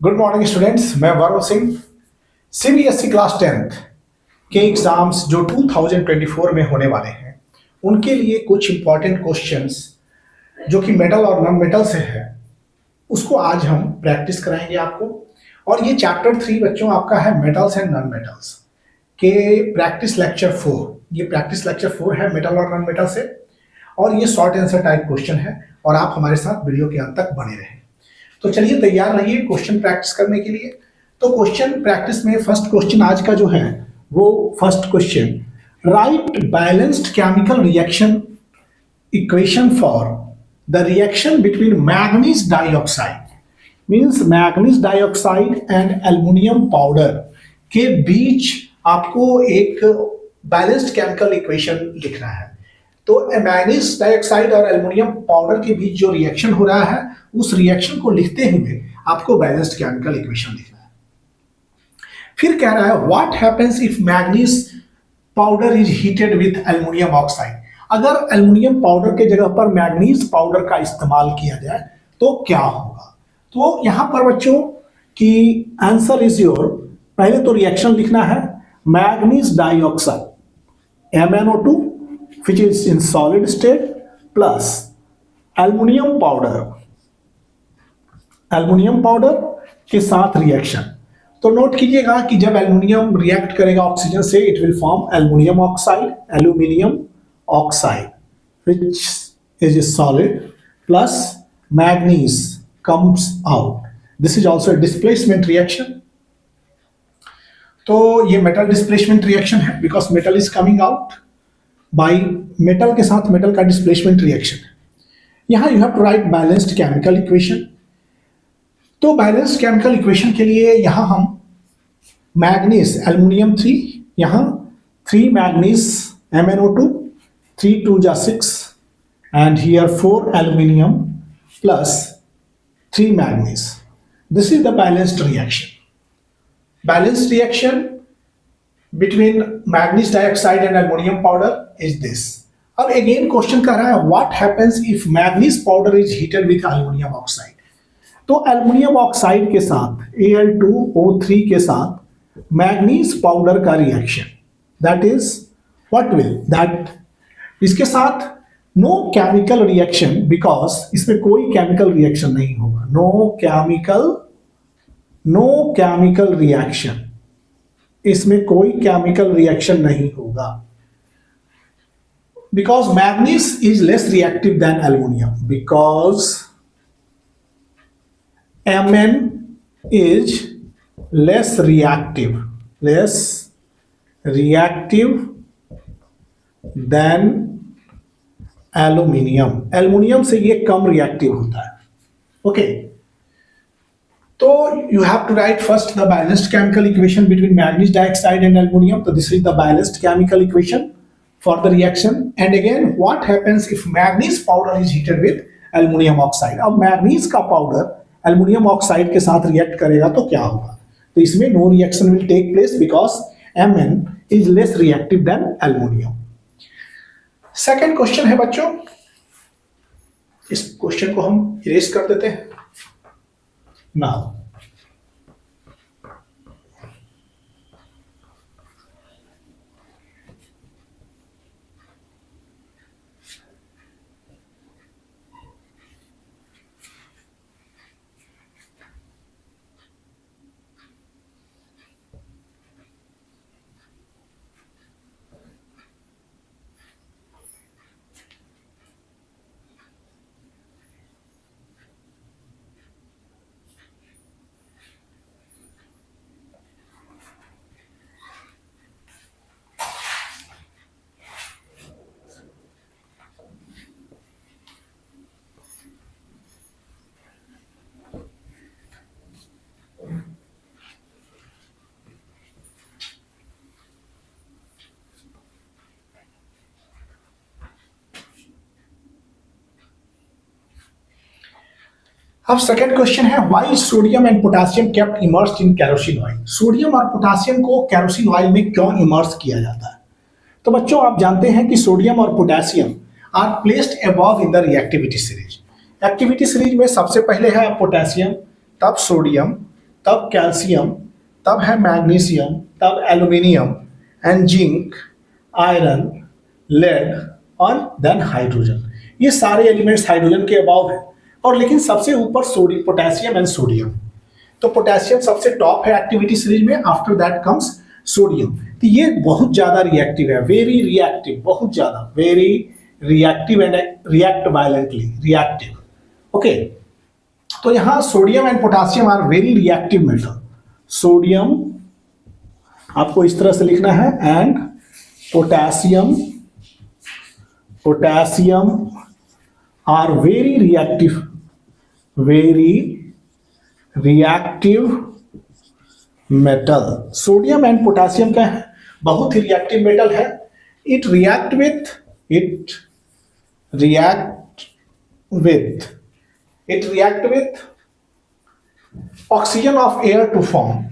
Good morning students, मैं Varun Singh. CBSE class 10th के exams जो 2024 में होने वाले हैं उनके लिए कुछ इंपॉर्टेंट क्वेश्चंस जो कि मेटल और नॉन मेटल से है उसको आज हम प्रैक्टिस कराएंगे आपको। और ये चैप्टर 3 बच्चों आपका है मेटल्स एंड नॉन मेटल्स के प्रैक्टिस लेक्चर 4। ये प्रैक्टिस लेक्चर 4 है मेटल और नॉन मेटल से, और ये शॉर्ट आंसर टाइप क्वेश्चन है और आप हमारे साथ वीडियो के अंत तक बने रहें। तो चलिए तैयार रहिए क्वेश्चन प्रैक्टिस करने के लिए। तो क्वेश्चन प्रैक्टिस में फर्स्ट क्वेश्चन आज का जो है वो first question, right balanced chemical reaction equation for the reaction between manganese dioxide, means manganese dioxide and aluminium powder के बीच आपको एक बैलेंस्ड केमिकल इक्वेशन लिखना है। तो मैग्नीज डाइऑक्साइड और एल्युमिनियम पाउडर के बीच जो रिएक्शन हो रहा है उस रिएक्शन को लिखते हुए आपको बैलेंस्ड केमिकल इक्वेशन लिखना है। फिर कह रहा है what happens if manganese powder is heated with aluminium oxide. अगर एल्युमिनियम पाउडर के जगह पर मैग्नीज पाउडर का इस्तेमाल किया जाए तो क्या होगा। तो यहां पर बच्चों की आंसर इज योर, पहले तो रिएक्शन लिखना है manganese dioxide MnO2 which is in solid state plus aluminium powder के साथ रिएक्शन। तो नोट कीजिएगा कि जब एल्युमिनियम रिएक्ट करेगा ऑक्सीजन से it will form aluminium oxide which is solid plus manganese comes out. This is also a displacement reaction. तो ये मेटल डिस्प्लेसमेंट रिएक्शन है because metal is coming out by metal के साथ metal का displacement reaction है। यहां you have to write balanced chemical equation. तो balanced chemical equation के लिए यहां हम मैग्नीज एल्युमिनियम 3, यहां 3 मैग्नीज MnO2, 3 2 जा 6 and here 4 aluminium plus 3 manganese. This is the balanced reaction. Balanced reaction between manganese dioxide and aluminum powder is this. अब again question कर रहा है what happens if manganese powder is heated with aluminum oxide. तो aluminium oxide के साथ Al2O3 के साथ manganese powder का reaction, that is what will that, इसके साथ नो केमिकल रिएक्शन बिकॉज इसमें कोई केमिकल रिएक्शन नहीं होगा। नो केमिकल रिएक्शन, इसमें कोई केमिकल रिएक्शन नहीं होगा because manganese is less reactive than aluminium, because Mn is less reactive than aluminium. Aluminium से ये कम रिएक्टिव होता है। ओके, तो you have to write first the balanced chemical equation between manganese dioxide and aluminum. So this is the balanced chemical equation for the reaction. And again, what happens if manganese powder is heated with aluminum oxide? अब manganese का powder aluminum oxide के साथ react करेगा तो क्या होगा। तो इसमें no reaction will take place because Mn is less reactive than aluminum. Second question है बच्चों, इस क्वेश्चन को हम इरेज कर देते हैं। Now, अब सेकेंड क्वेश्चन है why sodium and potassium kept immersed in kerosene oil. Sodium और पोटेशियम को केरोसिन ऑयल में क्यों इमर्स किया जाता है। तो बच्चों आप जानते हैं कि सोडियम और potassium are placed above in the reactivity series. Activity series में सबसे पहले है पोटेशियम, तब सोडियम, तब कैल्शियम, तब है मैग्नीशियम, तब aluminium and zinc, iron, lead और देन हाइड्रोजन। ये सारे एलिमेंट्स हाइड्रोजन के अबाव है। और लेकिन सबसे ऊपर सोडियम, पोटेशियम एंड सोडियम। तो पोटेशियम सबसे टॉप है एक्टिविटी सीरीज में, आफ्टर दैट कम्स सोडियम। तो ये बहुत ज्यादा रिएक्टिव है, वेरी रिएक्टिव, बहुत ज्यादा, very reactive and react violently, reactive. Okay, तो यहां sodium and potassium are very reactive metal. Sodium आपको इस तरह से लिखना है and potassium, potassium are very reactive, very reactive metal. Sodium and potassium क्या है? बहुत ही रिएक्टिव मेटल है। It react with oxygen of air to form,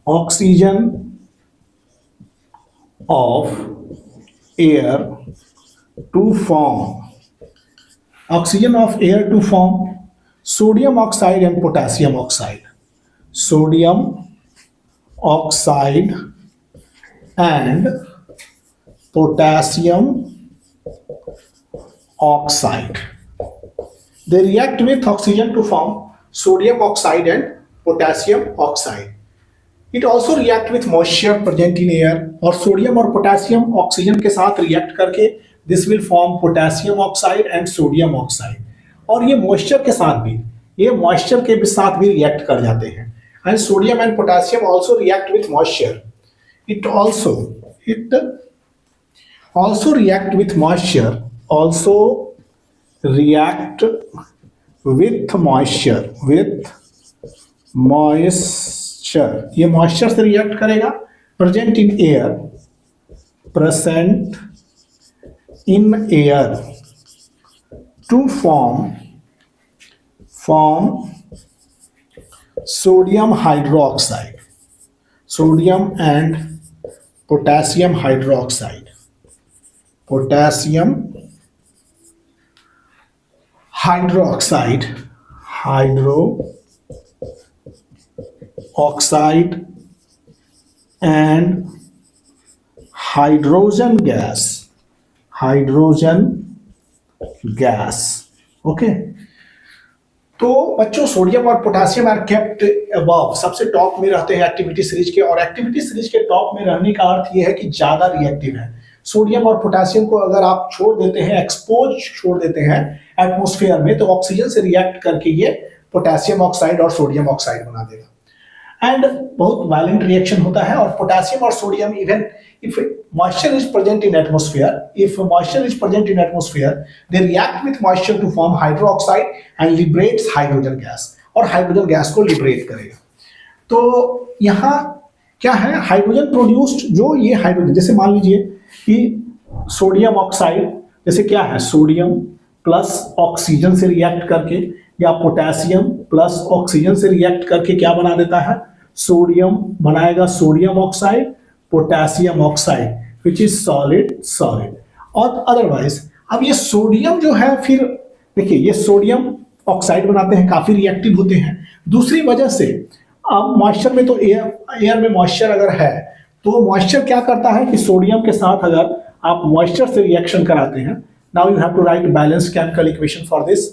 oxygen of air to form, oxygen of air to form sodium oxide and potassium oxide, sodium oxide and potassium oxide. They react with oxygen to form sodium oxide and potassium oxide. It also react with moisture present in air, और sodium और potassium oxygen के साथ react करके this will form potassium oxide and sodium oxide. और ये moisture के साथ भी, ये मॉइस्चर के साथ भी रिएक्ट कर जाते हैं। And sodium and potassium also react with moisture. It also react with moisture, also react with moisture. ये मॉइस्चर से रिएक्ट करेगा। Present in air, present in air to form sodium hydroxide, sodium and potassium hydroxide, potassium hydroxide, hydroxide and hydrogen gas, gas. Okay, तो बच्चों sodium और potassium are kept above, सबसे top में रहते हैं एक्टिविटी सीरीज के। और एक्टिविटी सीरीज के टॉप में रहने का अर्थ यह है कि ज्यादा रिएक्टिव है। सोडियम और पोटेशियम को अगर आप छोड़ देते हैं, एक्सपोज छोड़ देते हैं एटमॉस्फेयर में, तो ऑक्सीजन से रिएक्ट करके ये पोटेशियम ऑक्साइड और सोडियम ऑक्साइड बना देगा। एंड बहुत वायलेंट रिएक्शन होता है। और पोटेशियम और sodium, even if moisture is present in atmosphere, they react with moisture to form hydroxide and liberates hydrogen gas, और हाइड्रोजन गैस को लिबरेट करेगा। तो यहाँ क्या है, हाइड्रोजन प्रोड्यूस्ड, जो ये हाइड्रोजन, जैसे मान लीजिए कि सोडियम ऑक्साइड, जैसे क्या है, सोडियम प्लस ऑक्सीजन से रिएक्ट करके, या पोटेशियम प्लस ऑक्सीजन से रिएक्ट करके क्या बना देता है, सोडियम बनाएगा, sodium oxide, potassium oxide which is solid. और अदरवाइज अब ये सोडियम जो है, फिर देखिए ये सोडियम ऑक्साइड बनाते हैं, काफी रिएक्टिव होते हैं। दूसरी वजह से अब मॉइस्चर में, तो एयर में मॉइस्चर अगर है, तो मॉइस्चर क्या करता है कि सोडियम के साथ अगर आप मॉइस्चर से रिएक्शन कराते हैं, now you have to write balance chemical equation for this.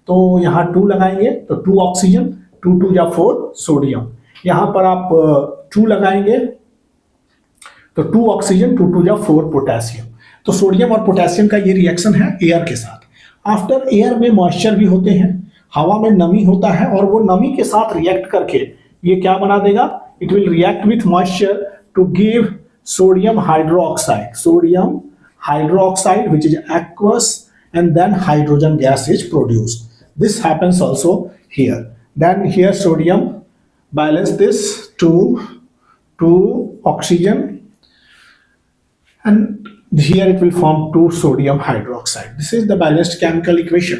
तो यहाँ 2 लगाएंगे तो 2 ऑक्सीजन, 2 2 या 4 सोडियम। यहाँ पर आप 2 लगाएंगे तो 2 ऑक्सीजन, 2 2 या 4 पोटेशियम। तो सोडियम और पोटेशियम का ये रिएक्शन है एयर के साथ। आफ्टर एयर में मॉइस्चर भी होते हैं, हवा में नमी होता है, और वो नमी के साथ रिएक्ट करके ये क्या बना देगा, it will react with moisture to give sodium hydroxide which is aqueous, and then hydrogen gas is produced. This happens also here. Then here sodium balance this to oxygen, and here it will form 2 sodium hydroxide. This is the balanced chemical equation.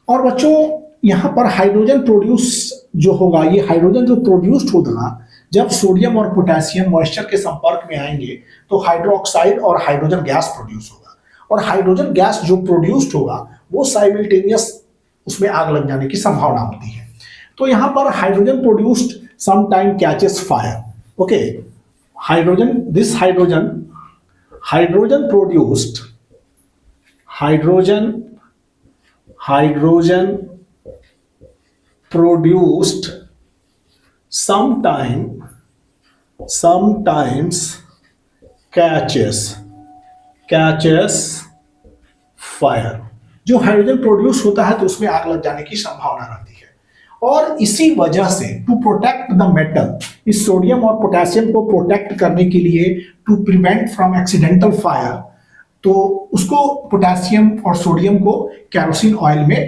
और बच्चों यहाँ पर hydrogen produce जो होगा, ये hydrogen जो produced होगा जब सोडियम और पोटेशियम मॉइस्चर के संपर्क में आएंगे, तो हाइड्रोक्साइड और हाइड्रोजन गैस प्रोड्यूस होगा। और हाइड्रोजन गैस जो प्रोड्यूस्ड होगा वो साइमल्टेनियस उसमें आग लग जाने की संभावना होती है। तो यहां पर hydrogen produced some time catches fire. Okay, hydrogen, this hydrogen produced sometimes catches fire. जो हाइड्रोजन प्रोड्यूस होता है तो उसमें आग लग जाने की संभावना रहती है. और इसी वजह से टू प्रोटेक्ट द मेटल, इस सोडियम और पोटेशियम को प्रोटेक्ट करने के लिए, to prevent from accidental fire, तो उसको पोटेशियम और सोडियम को कैरोसिन ऑयल में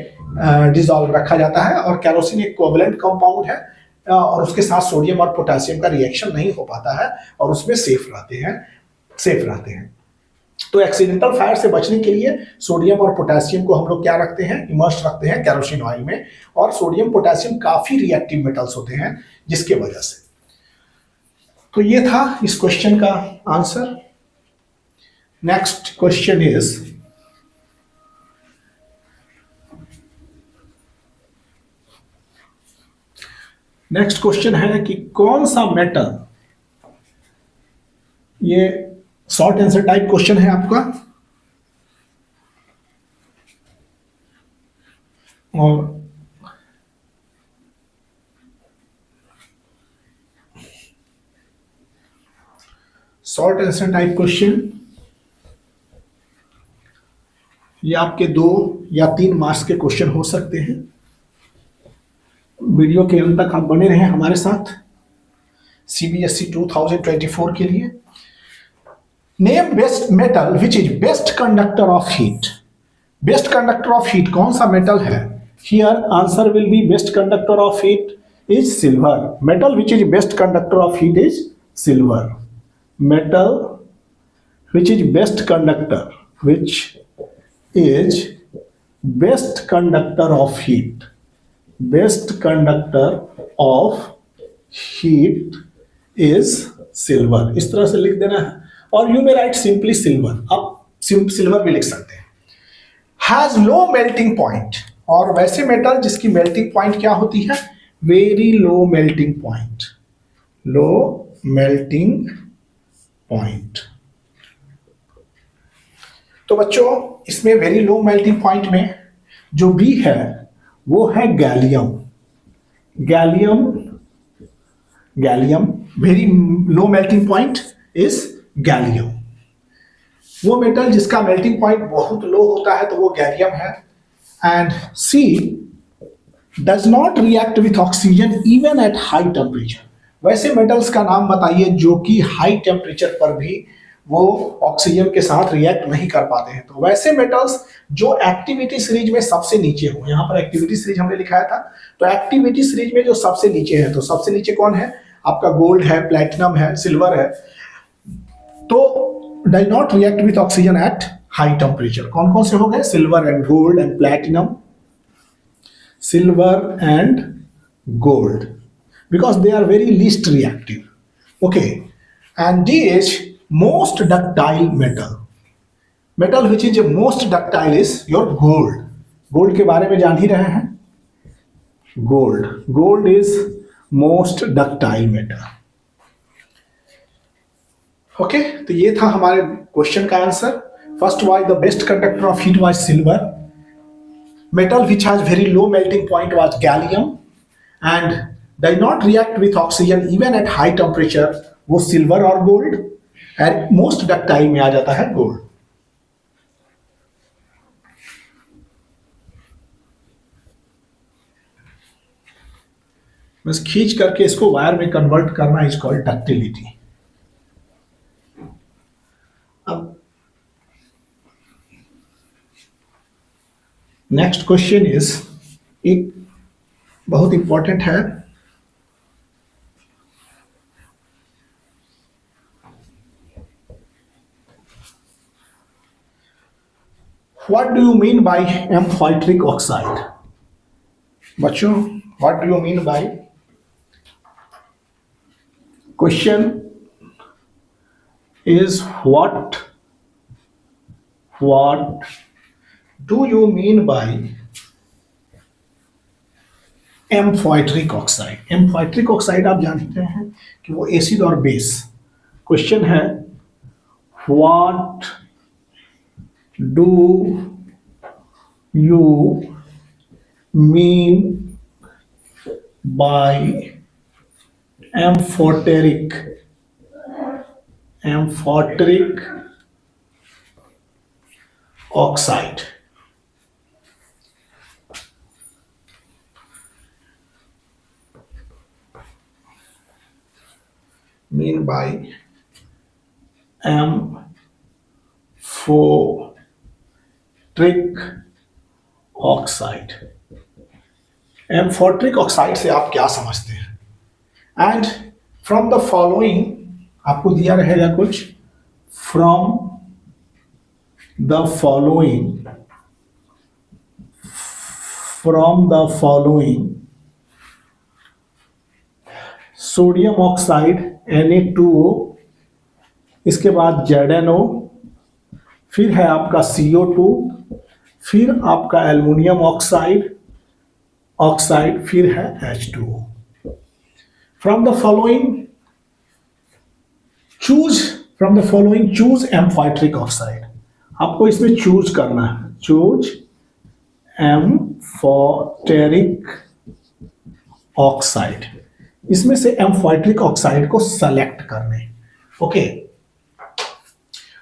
डिसॉल्व रखा जाता है. और कैरोसिन एक कोवलेंट कंपाउंड है और उसके साथ सोडियम और पोटेशियम का रिएक्शन नहीं हो पाता है और उसमें सेफ रहते हैं. तो एक्सीडेंटल फायर से बचने के लिए सोडियम और पोटेशियम को हम लोग क्या रखते हैं, इमर्स रखते हैं कैरोसिन ऑयल में. और सोडियम पोटेशियम काफी रिएक्टिव मेटल्स होते हैं जिसके वजह से. तो ये था इस क्वेश्चन का answer. Next question is, next question है कि कौन सा मेटल, ये शॉर्ट आंसर टाइप क्वेश्चन है आपका, और शॉर्ट आंसर टाइप क्वेश्चन ये आपके 2 या 3 मार्क्स के क्वेश्चन हो सकते हैं. वीडियो के अंत तक आप बने रहें हमारे साथ CBSE 2024 के लिए. Name best metal which is best conductor of heat. Best conductor of heat कौन सा मेटल है? Here answer will be best conductor of heat is silver. Metal which is best conductor of heat is silver. Metal which is best conductor, which is best conductor of heat, best conductor of heat is silver. इस तरह से लिख देना है. और you may right simply silver. आप silver भी लिख सकते हैं. हैज लो मेल्टिंग पॉइंट, और वैसे मेटल जिसकी मेल्टिंग पॉइंट क्या होती है, वेरी लो मेल्टिंग पॉइंट, लो मेल्टिंग पॉइंट. तो बच्चों इसमें वेरी लो मेल्टिंग पॉइंट में जो बी है वो है gallium. Gallium very low melting point is gallium. वो मेटल जिसका मेल्टिंग पॉइंट बहुत लो होता है तो वो गैलियम है. And C does not react with oxygen even at high temperature. वैसे मेटल्स का नाम बताइए जो कि हाई टेम्परेचर पर भी वो ऑक्सीजन के साथ रिएक्ट नहीं कर पाते हैं. तो वैसे मेटल्स जो एक्टिविटी सीरीज में सबसे नीचे हो, यहाँ पर एक्टिविटी सीरीज हमने लिखाया था, तो एक्टिविटी सीरीज में जो सबसे नीचे है, तो सबसे नीचे कौन है आपका? गोल्ड है, प्लैटिनम है, सिल्वर है. तो does not react with oxygen at high temperature. कौन कौन से हो गए? Silver and gold and platinum, silver and gold, because they are very least reactive. Okay, and D is most ductile metal which is most ductile is your gold के बारे में जान ही रहे हैं. gold is most ductile metal. Okay, तो ये था हमारे क्वेश्चन का answer. First was the best conductor of heat was silver. Metal which has very low melting point was gallium and does not react with oxygen even at high temperature, वो silver और gold. And most ductile में आ जाता है gold. बस खींच करके इसको wire में कन्वर्ट करना इज कॉल्ड डक्टिलिटी. अब नेक्स्ट क्वेश्चन इज एक बहुत इंपॉर्टेंट है. What do you mean by amphoteric oxide? बच्चों, what do you mean by? Question is what do you mean by amphoteric oxide. Amphoteric oxide आप जानते हैं कि वो एसिड और बेस। क्वेश्चन है what do you mean by amphoteric oxide? mean by amphoteric oxide. Amphoteric oxide से आप क्या समझते हैं? एंड फ्रॉम द फॉलोइंग आपको दिया रहेगा कुछ, from the following sodium oxide Na2O, इसके बाद ZnO, फिर है आपका CO2, फिर आपका एल्युमिनियम ऑक्साइड, फिर है H2O। From the following choose amphoteric oxide. आपको इसमें चूज करना है, चूज एम्फोटेरिक ऑक्साइड। इसमें से एम्फोटेरिक ऑक्साइड को सेलेक्ट करने। ओके,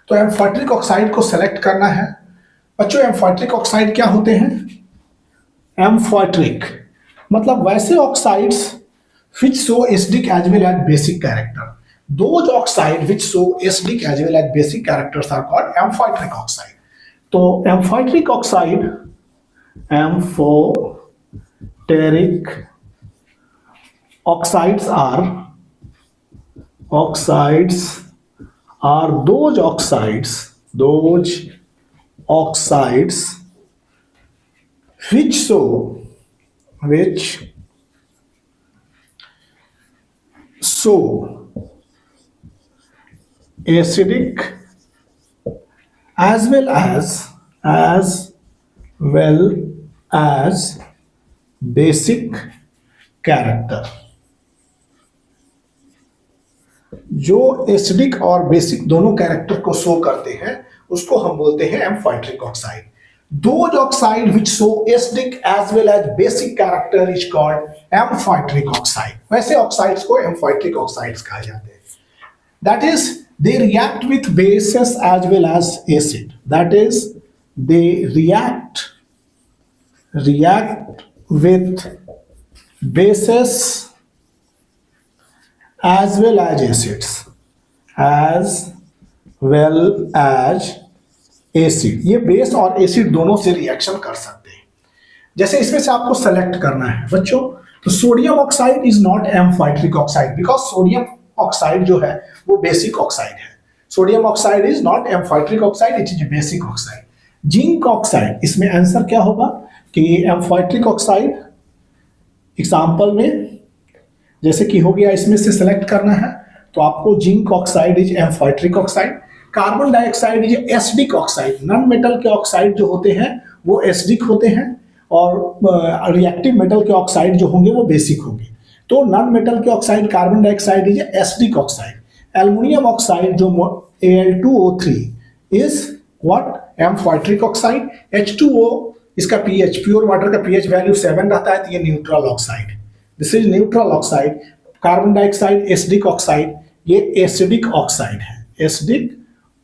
तो एम्फोटेरिक ऑक्साइड को सेलेक्ट करना है। बच्चों एम्फोटेरिक ऑक्साइड क्या होते हैं? एम्फोटेरिक मतलब वैसे oxides which show acidic as well as basic character. Those oxide which show acidic as well as basic characters are called amphoteric oxide. तो amphoteric oxides are those oxides which show acidic as well as basic character। जो acidic और basic दोनों character को show करते हैं उसको हम बोलते हैं amphoteric oxide. Those oxide which show acidic as well as basic character is called amphoteric oxide. वैसे oxides को amphoteric oxides कहा जाते हैं। That is, they react with bases as well as acid. That is, they react with bases as well as acids, acid. ये base और acid दोनों से reaction कर सकते हैं। जैसे इसमें से आपको सेलेक्ट करना है बच्चों, तो sodium oxide is not amphoteric oxide because sodium oxide जो है वो बेसिक ऑक्साइड है। Sodium oxide is not amphoteric oxide, it is basic oxide. Zinc oxide, इसमें आंसर क्या होगा कि एम्फोटेरिक ऑक्साइड एग्जाम्पल में जैसे कि हो गया, इसमें से सेलेक्ट करना है तो आपको zinc oxide is amphoteric oxide. Carbon dioxide is acidic oxide. Non metal के ऑक्साइड जो होते हैं वो एसिडिक होते हैं और रिएक्टिव मेटल के ऑक्साइड जो होंगे वो बेसिक होंगे। तो नॉन मेटल के oxide carbon dioxide is acidic oxide. Aluminium oxide जो Al2O3 is what amphoteric oxide. H2O इसका पीएच, प्योर वाटर का पीएच वैल्यू 7 रहता है तो ये neutral oxide, this is neutral oxide. Carbon dioxide acidic oxide, ये acidic oxide है, acidic.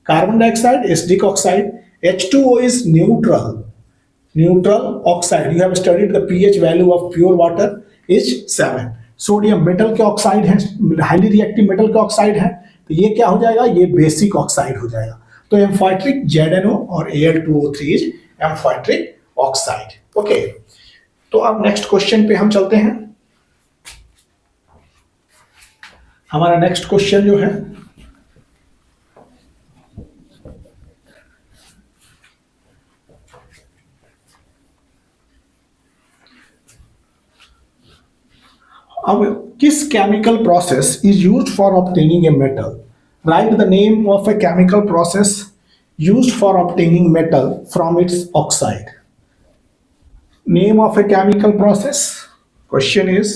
Carbon dioxide acidic oxide. H2O is neutral oxide. You have studied the pH value of pure water is 7. Sodium metal के oxide है, highly reactive metal के oxide है, तो ये क्या हो जाएगा, ये बेसिक ऑक्साइड हो जाएगा। तो एम्फोटेरिक ZnO और Al2O3 is amphoteric oxide. Okay, तो अब नेक्स्ट क्वेश्चन पे हम चलते हैं। हमारा नेक्स्ट क्वेश्चन जो है अब किस chemical process is used for obtaining a metal? Right the name of a chemical process used for obtaining metal from its oxide. Name of a chemical process question is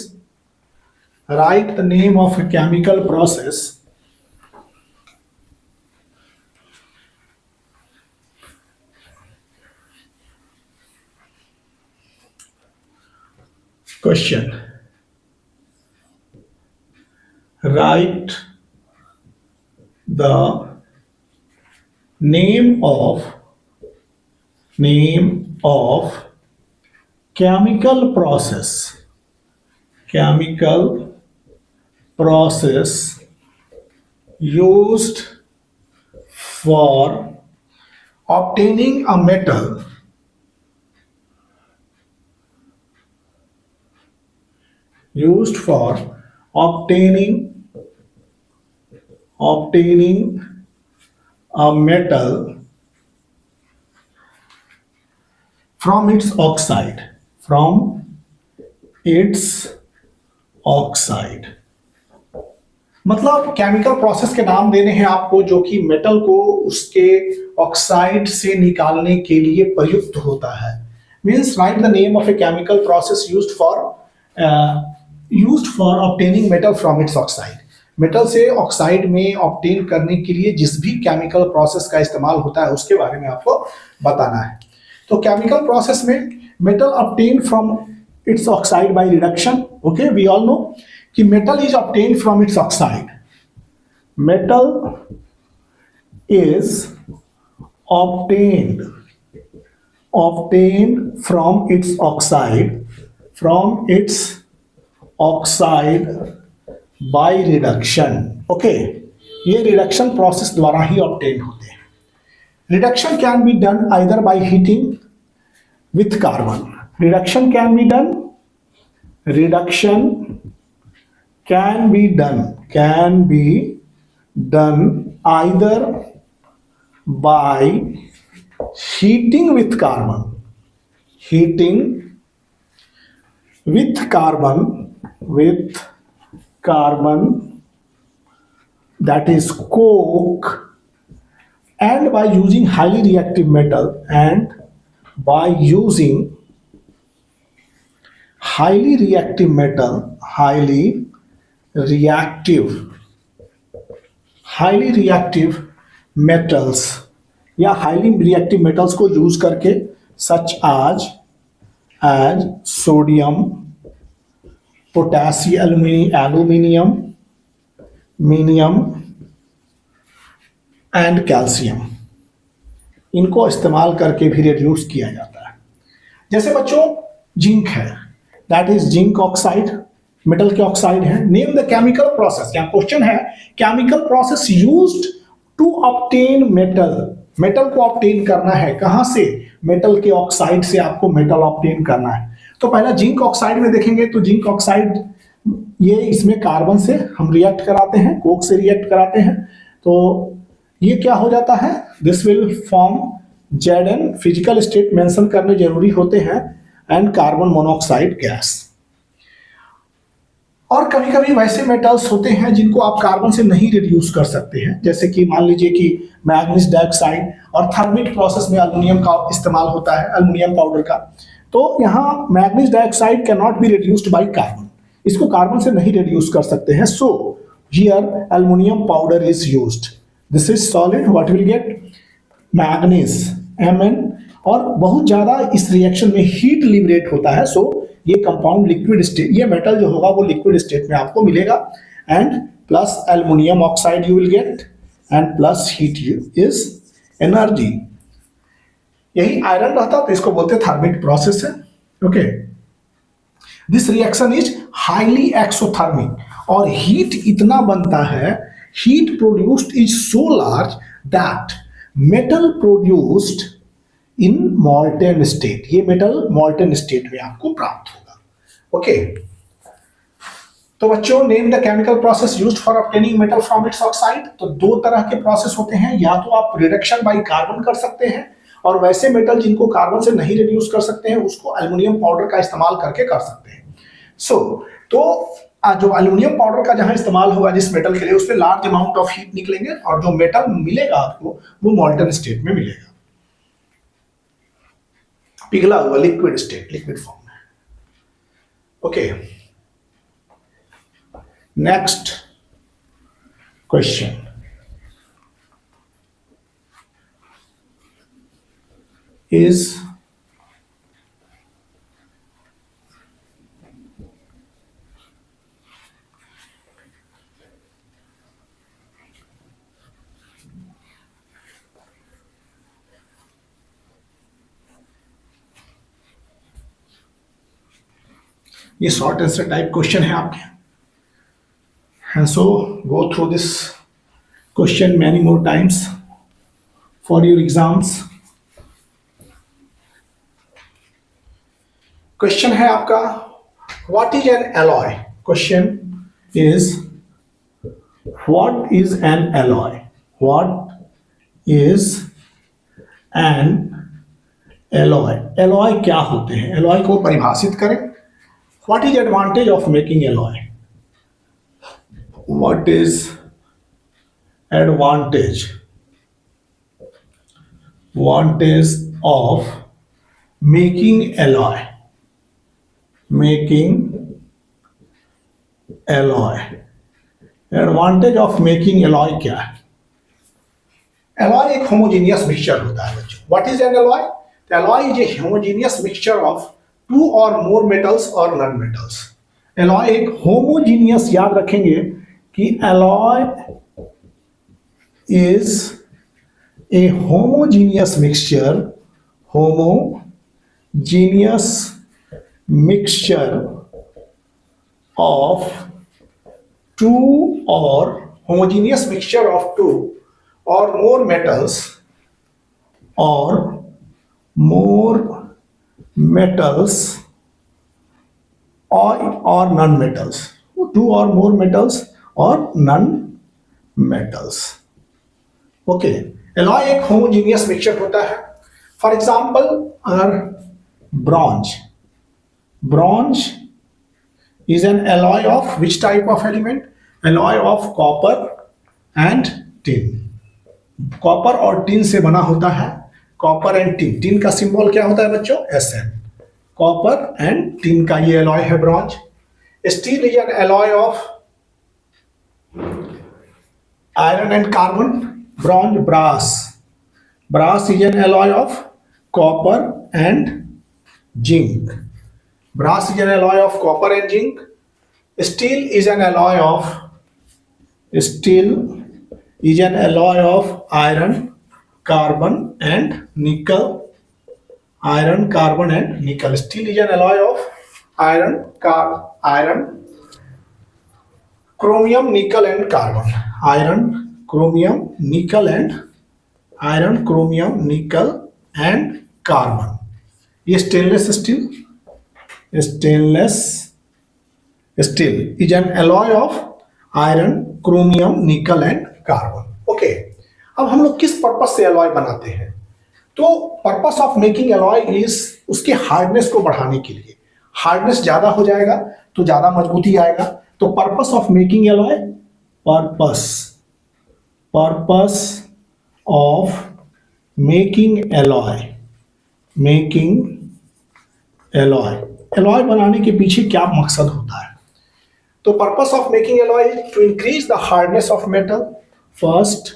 right the name of a chemical process question write the name of chemical process used for obtaining a metal from its oxide मतलब chemical process के नाम देने हैं आपको जो कि metal को उसके ऑक्साइड से निकालने के लिए प्रयुक्त होता है. Means right the name of a chemical process used for obtaining metal from its oxide. Metal से ऑक्साइड में ऑब्टेन करने के लिए जिस भी केमिकल प्रोसेस का इस्तेमाल होता है उसके बारे में आपको बताना है. तो केमिकल प्रोसेस में metal obtain from its oxide by reduction. Okay, we all know कि metal is obtain from its oxide. Metal is obtained from its oxide by reduction. Okay, ये रिडक्शन प्रोसेस द्वारा ही ऑब्टेन होते हैं. Reduction can be done either by heating with carbon. Reduction can be done either by heating with carbon that is coke, and by using highly reactive metal, and by using highly reactive metals या highly reactive metals को use करके such as sodium, potassium, aluminium, मीनियम and calcium, इनको इस्तेमाल करके भी reduce किया जाता है. जैसे बच्चों जिंक है, that is zinc oxide, metal के ऑक्साइड है. Name the chemical process. यहाँ क्वेश्चन है chemical process used to obtain metal को ऑब्टेन करना है. कहां से? मेटल के ऑक्साइड से आपको मेटल ऑब्टेन करना है. तो पहला जिंक ऑक्साइड में देखेंगे तो जिंक ऑक्साइड ये इसमें कार्बन से हम रिएक्ट कराते हैं, कोक से रिएक्ट कराते हैं. तो ये क्या हो जाता है? This will form Zn. Physical state mention करने जरूरी होते हैं, एंड कार्बन मोनोऑक्साइड गैस. और कभी कभी वैसे मेटल्स होते हैं जिनको आप कार्बन से नहीं रिड्यूस कर सकते हैं, जैसे कि मान लीजिए कि मैग्नीज डाइऑक्साइड, और थर्मिट प्रोसेस में एल्युमिनियम का इस्तेमाल होता है, एल्युमिनियम पाउडर का. तो यहाँ manganese dioxide can not be reduced by carbon, इसको कार्बन से नहीं रिड्यूस कर सकते हैं. So here aluminium powder is used. This is solid. What will get? Manganese, Mn. और बहुत ज्यादा इस रिएक्शन में हीट लिबरेट होता है. सो ये कंपाउंड लिक्विड स्टेट, ये मेटल जो होगा वो लिक्विड स्टेट में आपको मिलेगा, and plus aluminium oxide you will get, and plus heat is energy. यही आयरन रहता तो इसको बोलते थर्मिक प्रोसेस है. Okay, this reaction is highly exothermic, और हीट इतना बनता है, heat produced is so large that metal produced in molten state, ये मेटल मॉल्टेन स्टेट में आपको प्राप्त होगा. ओके, तो बच्चों name the chemical process used for obtaining metal from its oxide. तो दो तरह के प्रोसेस होते हैं, या तो आप रिडक्शन बाय कार्बन कर सकते हैं, और वैसे मेटल जिनको कार्बन से नहीं रिड्यूस कर सकते हैं उसको एल्युमिनियम पाउडर का इस्तेमाल करके कर सकते हैं. तो जो एल्युमिनियम पाउडर का जहां इस्तेमाल होगा जिस मेटल के लिए, उसमें लार्ज अमाउंट ऑफ हीट निकलेंगे, और जो मेटल मिलेगा आपको वो मॉल्टन स्टेट में मिलेगा, पिघला हुआ लिक्विड स्टेट, लिक्विड फॉर्म में. Okay. Next question is ये शॉर्ट आंसर टाइप क्वेश्चन है आपके, and so go through this question many more times for your exams. Question है आपका, what is an alloy? Question is, what is an alloy? What is an alloy? alloy क्या होते हैं? alloy को परिभाषित करें. What is advantage of making alloy? What is advantage of making alloy? Advantage of making alloy क्या है? Alloy एक homogeneous mixture होता है बच्चों. What is an alloy? Alloy is a homogeneous mixture of two और मोर मेटल्स और non metals. Alloy एक homogeneous, याद रखेंगे कि alloy is a homogeneous mixture of two or homogeneous mixture of two or more metals or non-metals, two or more metals or non-metals. Okay, alloy एक homogeneous mixture होता है. For example, bronze is an alloy of which type of element? Alloy of copper and tin. Copper और tin से बना होता है. Copper and tin, tin का symbol क्या होता है बच्चों? Sn. कॉपर एंड टिन का ये एलॉय है bronze. Steel is an alloy of iron and carbon. Bronze. Brass is an alloy of copper and zinc. Brass is an alloy of copper and zinc. Steel is an alloy of iron, carbon and nickel. Steel is an alloy of iron, chromium, nickel and carbon. Iron, chromium, nickel and carbon. ये stainless steel is an alloy of iron, chromium, nickel and carbon. Okay. अब हम लोग किस purpose से alloy बनाते हैं? तो purpose of making alloy is उसके हार्डनेस को बढ़ाने के लिए. हार्डनेस ज्यादा हो जाएगा तो ज्यादा मजबूती आएगा. तो purpose of making alloy, purpose of making alloy बनाने के पीछे क्या मकसद होता है? तो purpose of making alloy is to increase the hardness of metal. First,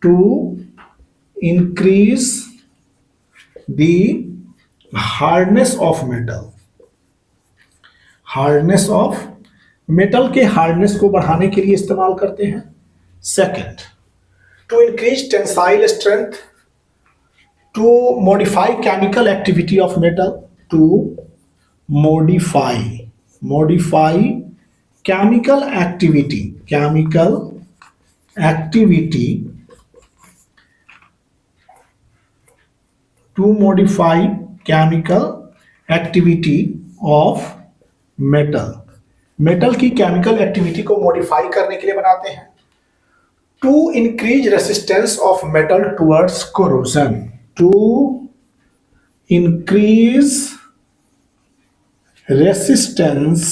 to increase the hardness of metal के हार्डनेस को बढ़ाने के लिए इस्तेमाल करते हैं. Second, to increase tensile strength, to modify chemical activity of metal, to modify chemical activity to modify chemical activity of metal की chemical activity को मॉडिफाई करने के लिए बनाते हैं. To increase resistance of metal towards corrosion, to increase resistance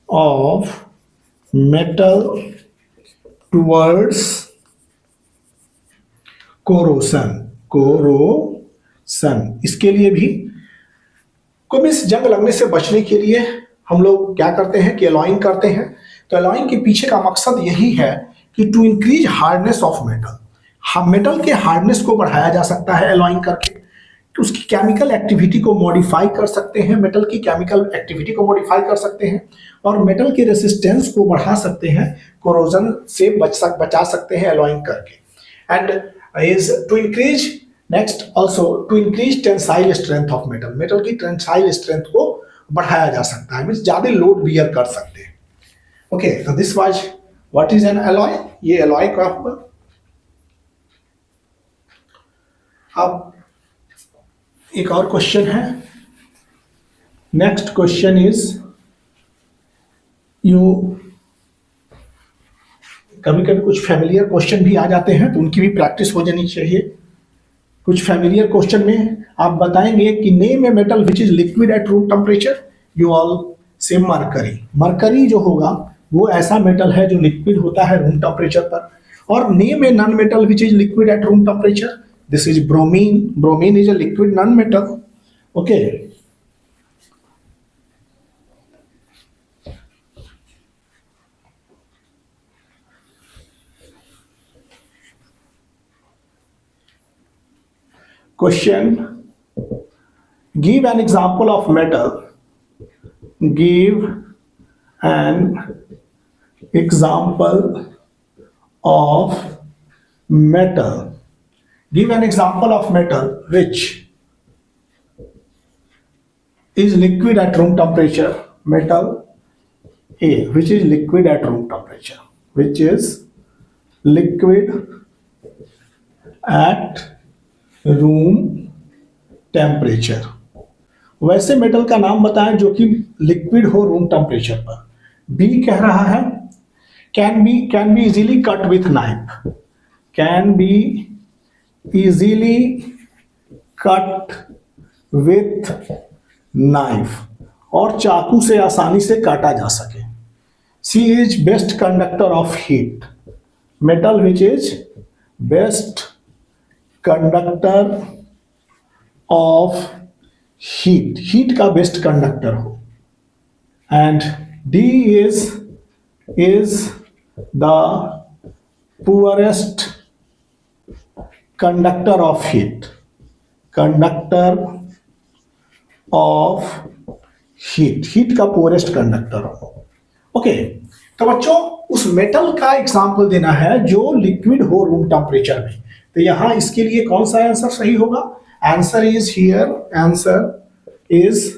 of metal towards corrosion. इसके लिए भी को मीन्स जंग लगने से बचने के लिए हम लोग क्या करते हैं कि एलॉइंग करते हैं। तो एलॉइंग के पीछे का मकसद यही है कि to increase hardness of metal, metal के हार्डनेस को बढ़ाया जा सकता है एलॉइंग करके, कि उसकी केमिकल एक्टिविटी को मॉडिफाई कर सकते हैं, मेटल की केमिकल एक्टिविटी को मॉडिफाई कर सकते हैं और मेटल के रेसिस्टेंस को बढ़ा सकते हैं, कोरोजन से बचा सकते हैं एलॉइंग करके। And is to increase next also to increase tensile strength of metal, metal की टेंसाइल स्ट्रेंथ को बढ़ाया जा सकता है, मीन्स ज्यादा लोड बियर कर सकते हैं। ओके, तो this was what is an alloy, ये एलॉय का होगा। अब एक और क्वेश्चन है, नेक्स्ट क्वेश्चन इज यू, कभी कभी कुछ फैमिलियर क्वेश्चन भी आ जाते हैं तो उनकी भी प्रैक्टिस हो जानी चाहिए। कुछ फैमिलियर क्वेश्चन में आप बताएंगे कि name a metal which is liquid at room temperature, you all से मरकरी, मरकरी जो होगा वो ऐसा मेटल है जो लिक्विड होता है रूम टेम्परेचर पर। और name a non metal which is liquid at room temperature, this is bromine, bromine is a liquid non-metal. Okay, question, give an example of metal, give an example of metal, give an example of metal which is liquid at room temperature, metal A which is liquid at room temperature, which is liquid at room temperature। वैसे metal का नाम बताएं जो कि liquid हो room temperature पर। B कह रहा है can be easily cut with knife, can be easily cut with knife, और चाकू से आसानी से काटा जा सके। C is best conductor of heat, metal which is best conductor of heat, heat का best conductor हो। and D is the poorest conductor of heat, conductor of heat, heat का पोरेस्ट कंडक्टर हो। ओके, तो बच्चों उस metal का example देना है जो लिक्विड हो रूम टेम्परेचर में। तो यहां इसके लिए कौन सा आंसर सही होगा? Answer is here, answer is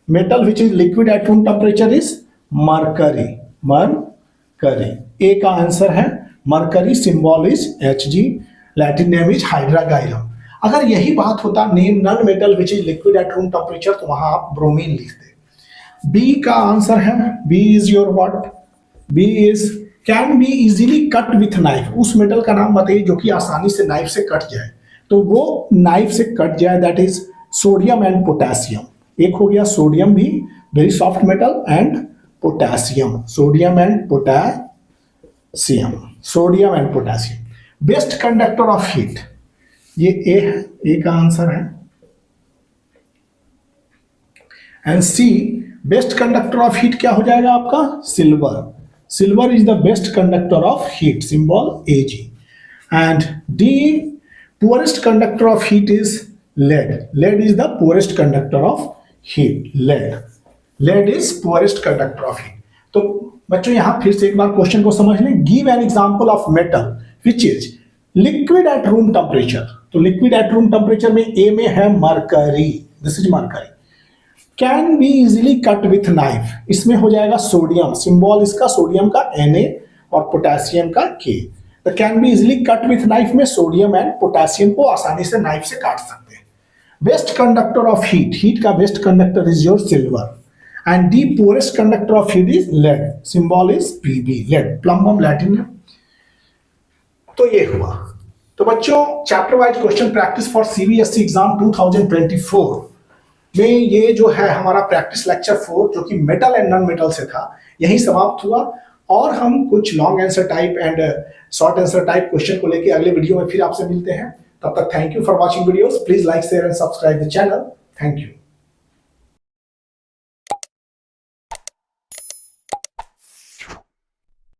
metal which is liquid at room temperature is mercury, mercury A का आंसर है mercury, symbol is Hg, Latin name is hydrargyrum. अगर यही बात होता name non metal which is liquid at room temperature तो वहां आप bromine लिखते। बी का आंसर है, B is your what, B is can be easily cut with knife. उस मेटल का नाम बताइए जो कि आसानी से नाइफ से कट जाए, तो वो नाइफ से कट जाए, that is sodium and potassium. एक हो गया सोडियम भी very soft metal, and potassium, sodium and potassium, sodium and potassium. Best conductor of heat, ये ए है, ए का आंसर है। And C best conductor of heat क्या हो जाएगा आपका? Silver, silver is the best conductor of heat, symbol Ag। And D poorest conductor of heat is lead, lead is the poorest conductor of heat, lead, lead is poorest conductor of heat. तो बच्चों यहां फिर से एक बार question को समझ लें, give an example of metal which is liquid at room temperature, तो liquid at room temperature में A में है mercury, this is mercury। can be easily cut with knife, इसमें हो जाएगा सोडियम, सिंबल इसका सोडियम का Na और पोटेशियम का K। तो can be easily cut with knife में सोडियम एंड पोटेशियम को आसानी से नाइफ से काट सकते हैं। Best conductor of heat, heat का best conductor is your silver. And the poorest conductor of heat is lead, symbol is Pb, lead, plumbum Latin है। तो ये हुआ। तो बच्चों chapter wise question practice for CBSE exam 2024 में ये जो है हमारा प्रैक्टिस लेक्चर 4 जो कि मेटल एंड नॉन मेटल से था, यही समाप्त हुआ। और हम कुछ long answer type and short answer type question को लेके अगले वीडियो में फिर आपसे मिलते हैं। तब तक thank you for watching videos, please like share and subscribe the channel. Thank you.